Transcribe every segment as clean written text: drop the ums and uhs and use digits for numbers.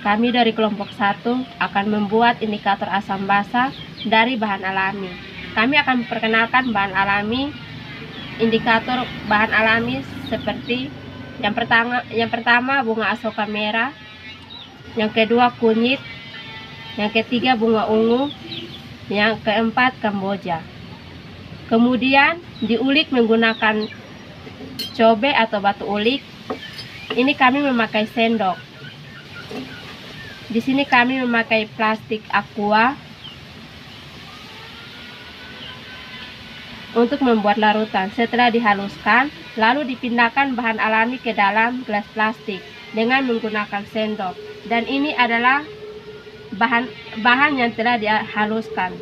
Kami dari kelompok 1 akan membuat indikator asam basa dari bahan alami. Kami akan memperkenalkan bahan alami, indikator bahan alami seperti yang pertama bunga asoka merah, yang kedua kunyit, yang ketiga bunga ungu, yang keempat kamboja. Kemudian diulik menggunakan cobek atau batu ulik. Ini kami memakai sendok. Di sini kami memakai plastik aqua untuk membuat larutan. Setelah dihaluskan, lalu dipindahkan bahan alami ke dalam gelas plastik dengan menggunakan sendok. Dan ini adalah bahan yang telah dihaluskan.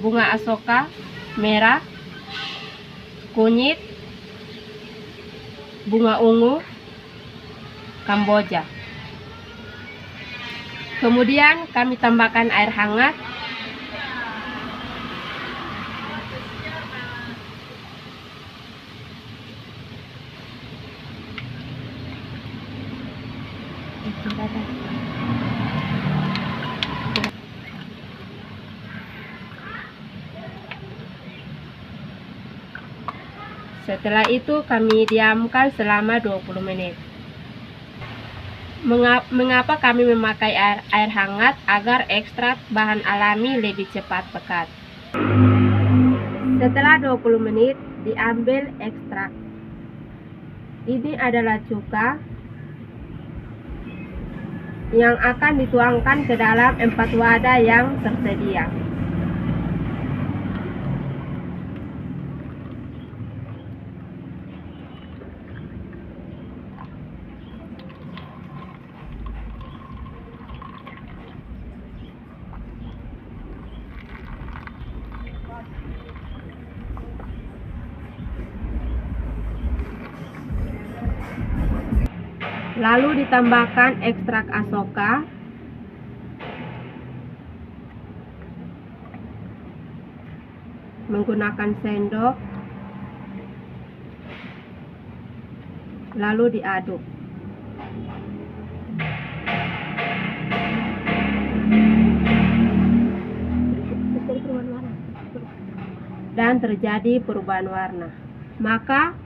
Bunga asoka merah, kunyit, bunga ungu, kamboja. Kemudian kami tambahkan air hangat. Setelah itu kami diamkan selama 20 menit. Mengapa kami memakai air hangat? Agar ekstrak bahan alami lebih cepat pekat. Setelah 20 menit diambil ekstrak. Ini adalah cuka yang akan dituangkan ke dalam 4 wadah yang tersedia. Lalu ditambahkan ekstrak asoka, menggunakan sendok, lalu diaduk. Dan terjadi perubahan warna. Maka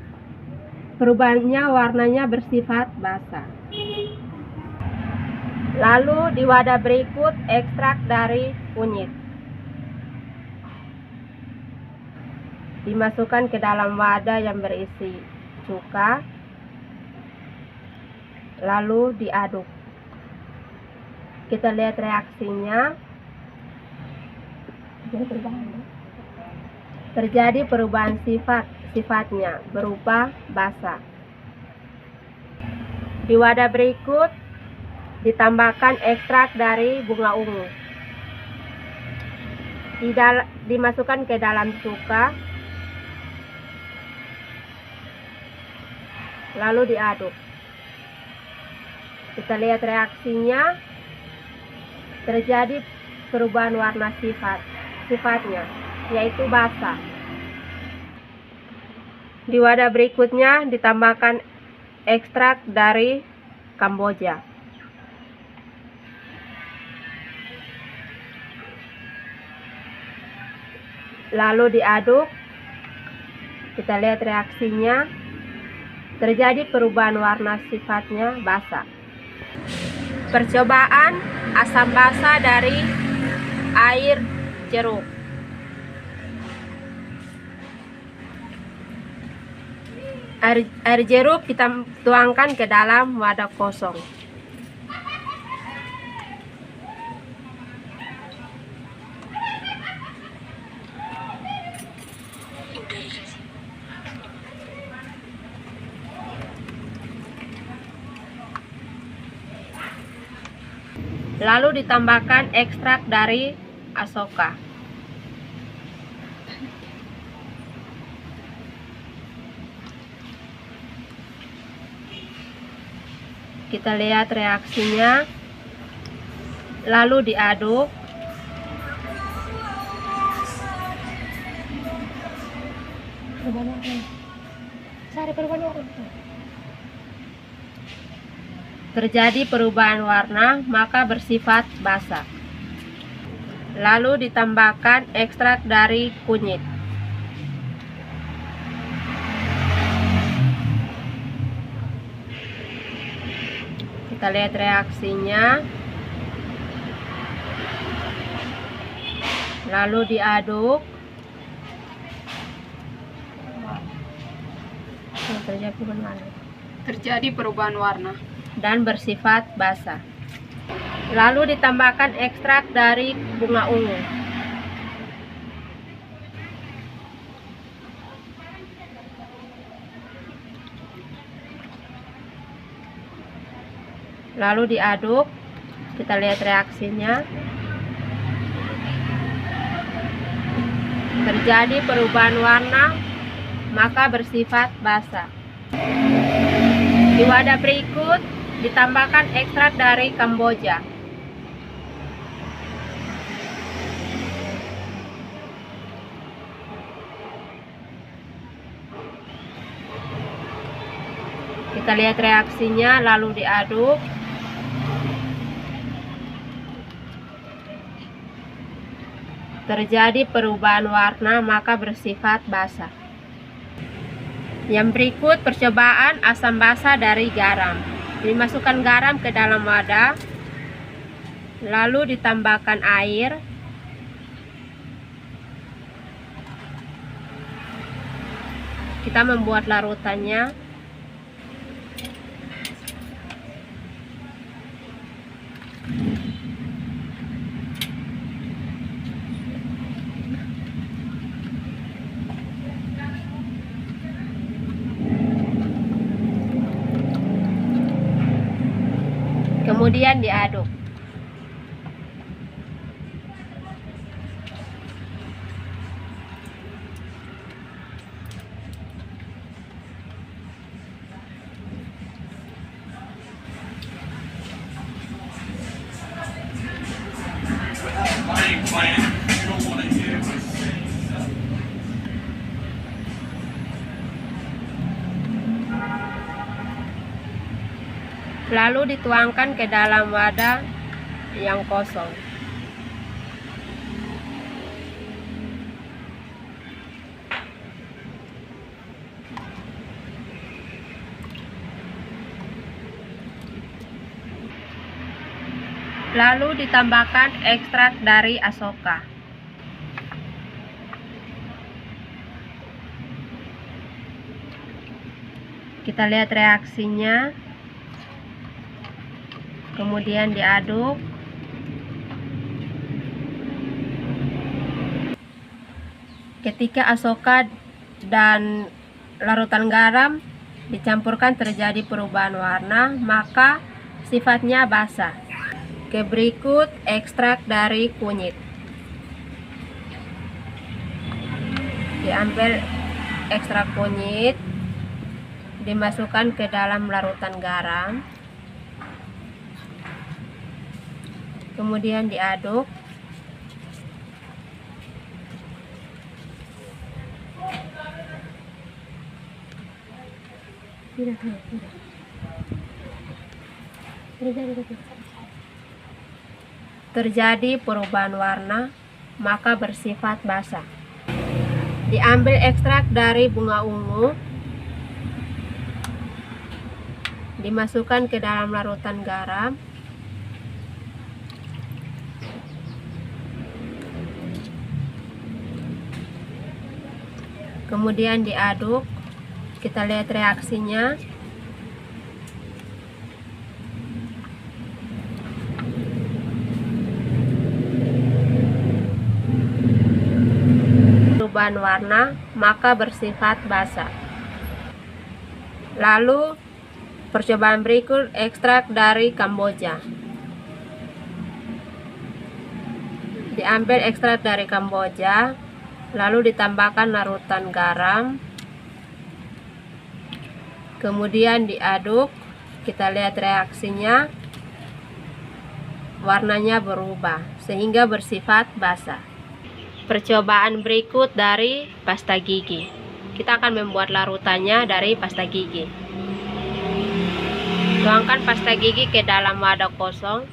perubahannya warnanya bersifat basah. Lalu di wadah berikut ekstrak dari kunyit. Dimasukkan ke dalam wadah yang berisi cuka. Lalu diaduk. Kita lihat reaksinya. Terjadi perubahan sifatnya berupa basah. Di wadah berikut ditambahkan ekstrak dari bunga ungu. Dimasukkan ke dalam cuka, lalu diaduk. Kita lihat reaksinya. Terjadi perubahan warna sifatnya, yaitu basah. Di wadah berikutnya ditambahkan ekstrak dari kamboja. Lalu diaduk. Kita lihat reaksinya. Terjadi perubahan warna sifatnya basah. Percobaan asam basa dari air jeruk. Air jeruk kita tuangkan ke dalam wadah kosong. Lalu ditambahkan ekstrak dari asoka. Kita lihat reaksinya. Lalu diaduk. terjadi perubahan warna, maka bersifat basah. Lalu ditambahkan ekstrak dari kunyit. Kita lihat reaksinya. Lalu diaduk. Terjadi perubahan warna dan bersifat basah. Lalu ditambahkan ekstrak dari bunga ungu. Lalu diaduk. Kita lihat reaksinya. Terjadi perubahan warna, maka bersifat basah. Di wadah berikut ditambahkan ekstrak dari Kamboja. Kita lihat reaksinya, lalu diaduk. Terjadi perubahan warna, maka bersifat basah. Yang berikut percobaan asam basa dari garam. Dimasukkan garam ke dalam wadah, lalu ditambahkan air. Kita membuat larutannya. Kemudian diaduk. Lalu dituangkan ke dalam wadah yang kosong. Lalu ditambahkan ekstrak dari Asoka. Kita lihat reaksinya. Kemudian diaduk. Ketika Asoka dan larutan garam dicampurkan terjadi perubahan warna, maka sifatnya basah. Berikut ekstrak dari kunyit. Diambil ekstrak kunyit, dimasukkan ke dalam larutan garam. Kemudian diaduk. Terjadi perubahan warna, maka bersifat basah. Diambil ekstrak dari bunga ungu, dimasukkan ke dalam larutan garam. Kemudian diaduk. Kita lihat reaksinya. Perubahan warna, maka bersifat basah. Lalu percobaan berikut ekstrak dari Kamboja. Diambil ekstrak dari Kamboja, lalu ditambahkan larutan garam. Kemudian diaduk. Kita lihat reaksinya. Warnanya berubah sehingga bersifat basah. Percobaan berikut dari pasta gigi. Kita akan membuat larutannya dari pasta gigi. Tuangkan pasta gigi ke dalam wadah kosong.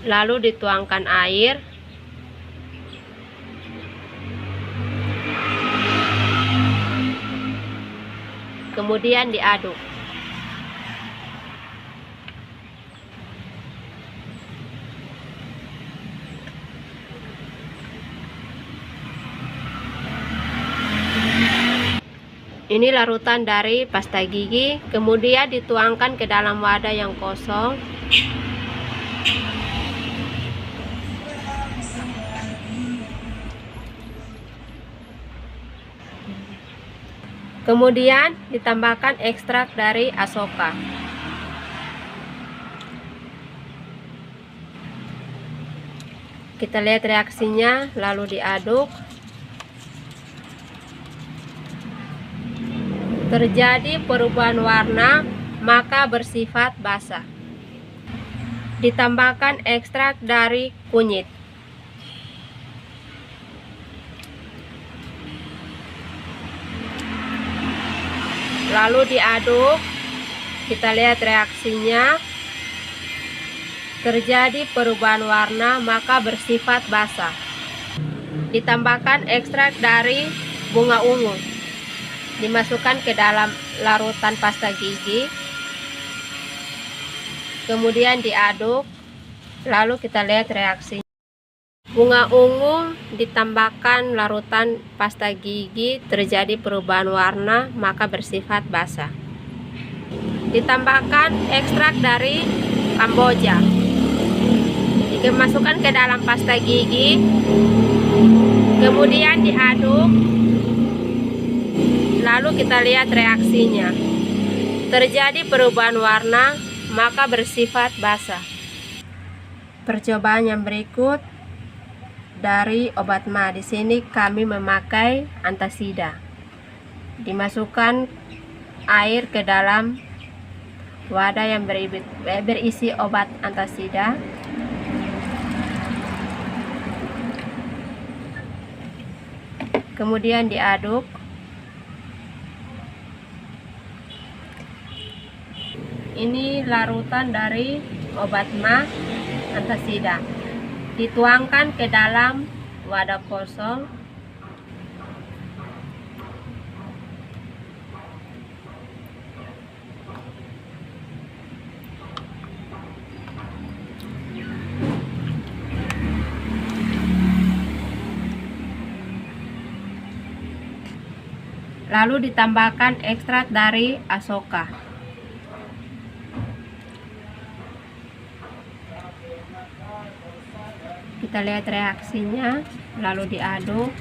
Lalu dituangkan air. Kemudian diaduk. Ini larutan dari pasta gigi, kemudian dituangkan ke dalam wadah yang kosong. Kemudian ditambahkan ekstrak dari Asoka. Kita lihat reaksinya, lalu diaduk. Terjadi perubahan warna, maka bersifat basah. Ditambahkan ekstrak dari kunyit. Lalu diaduk. Kita lihat reaksinya. Terjadi perubahan warna, maka bersifat basah. Ditambahkan ekstrak dari bunga ungu. Dimasukkan ke dalam larutan pasta gigi. Kemudian diaduk. Lalu kita lihat reaksinya. Bunga ungu ditambahkan larutan pasta gigi, terjadi perubahan warna, maka bersifat basah. Ditambahkan ekstrak dari Kamboja. Dimasukkan ke dalam pasta gigi. Kemudian diaduk. Lalu kita lihat reaksinya. Terjadi perubahan warna, maka bersifat basah. Percobaan yang berikut dari obat ma. Di sini kami memakai antasida. Dimasukkan air ke dalam wadah yang berisi obat antasida. Kemudian diaduk. Ini larutan dari obat ma antasida. Dituangkan ke dalam wadah kosong. Lalu ditambahkan ekstrak dari Asoka. Kita lihat reaksinya, lalu diaduk.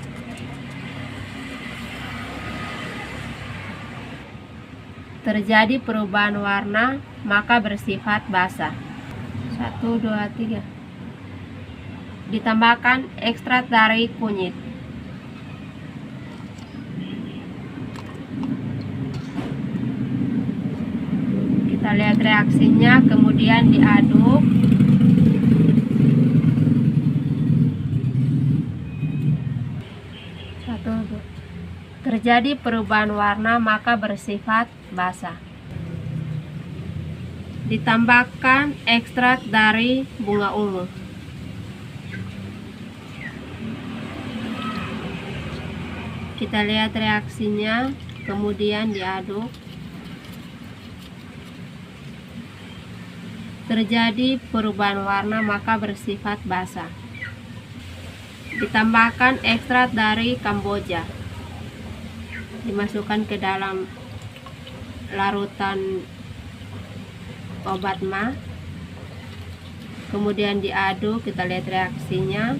Terjadi perubahan warna, maka bersifat basah. 1, 2, 3. Ditambahkan ekstrak dari kunyit. Kita lihat reaksinya, kemudian diaduk. Terjadi perubahan warna, maka bersifat basah. Ditambahkan ekstrak dari bunga ungu. Kita lihat reaksinya, kemudian diaduk. Terjadi perubahan warna, maka bersifat basah. Ditambahkan ekstrak dari Kamboja. Dimasukkan ke dalam larutan obat ma. Kemudian diaduk. Kita lihat reaksinya.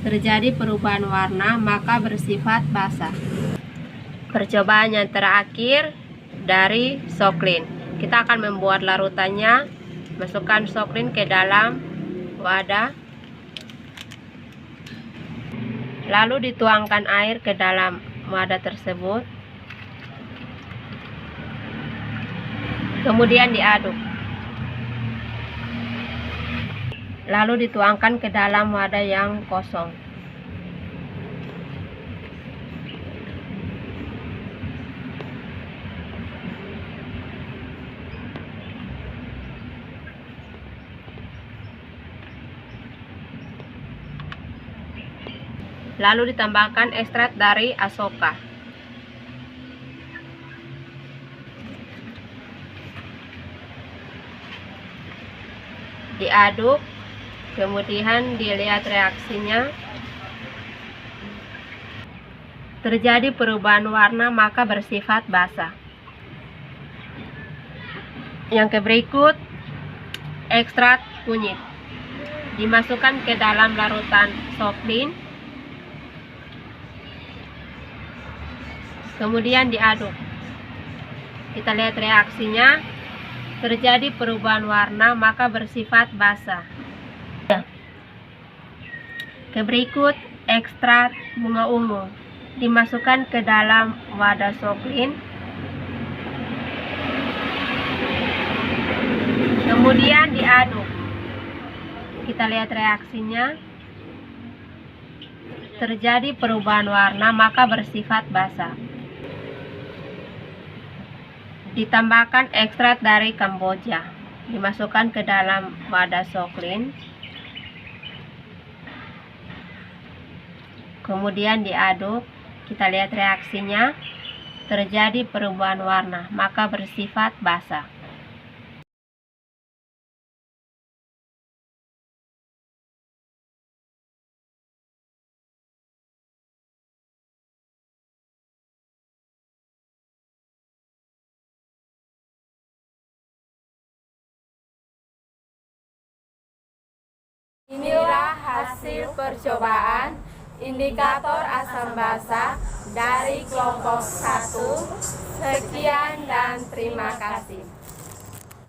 Terjadi perubahan warna, maka bersifat basah. Percobaan yang terakhir dari Soklin. Kita akan membuat larutannya. Masukkan Soklin ke dalam wadah. Lalu dituangkan air ke dalam wadah tersebut. Kemudian diaduk. Lalu dituangkan ke dalam wadah yang kosong. lalu ditambahkan ekstrak dari Asoka. Diaduk, kemudian dilihat reaksinya. Terjadi perubahan warna, maka bersifat basa. Yang berikut, ekstrak kunyit. Dimasukkan ke dalam larutan soplin, kemudian diaduk. Kita lihat reaksinya. Terjadi perubahan warna, maka bersifat basa. Berikut, ekstrak bunga ungu. Dimasukkan ke dalam wadah soplin, kemudian diaduk. Kita lihat reaksinya. Terjadi perubahan warna, maka bersifat basa. Ditambahkan ekstrak dari Kamboja. Dimasukkan ke dalam wadah soplin, kemudian diaduk. Kita lihat reaksinya. Terjadi perubahan warna, maka bersifat basa. Inilah hasil percobaan indikator asam basa dari kelompok 1. Sekian dan terima kasih.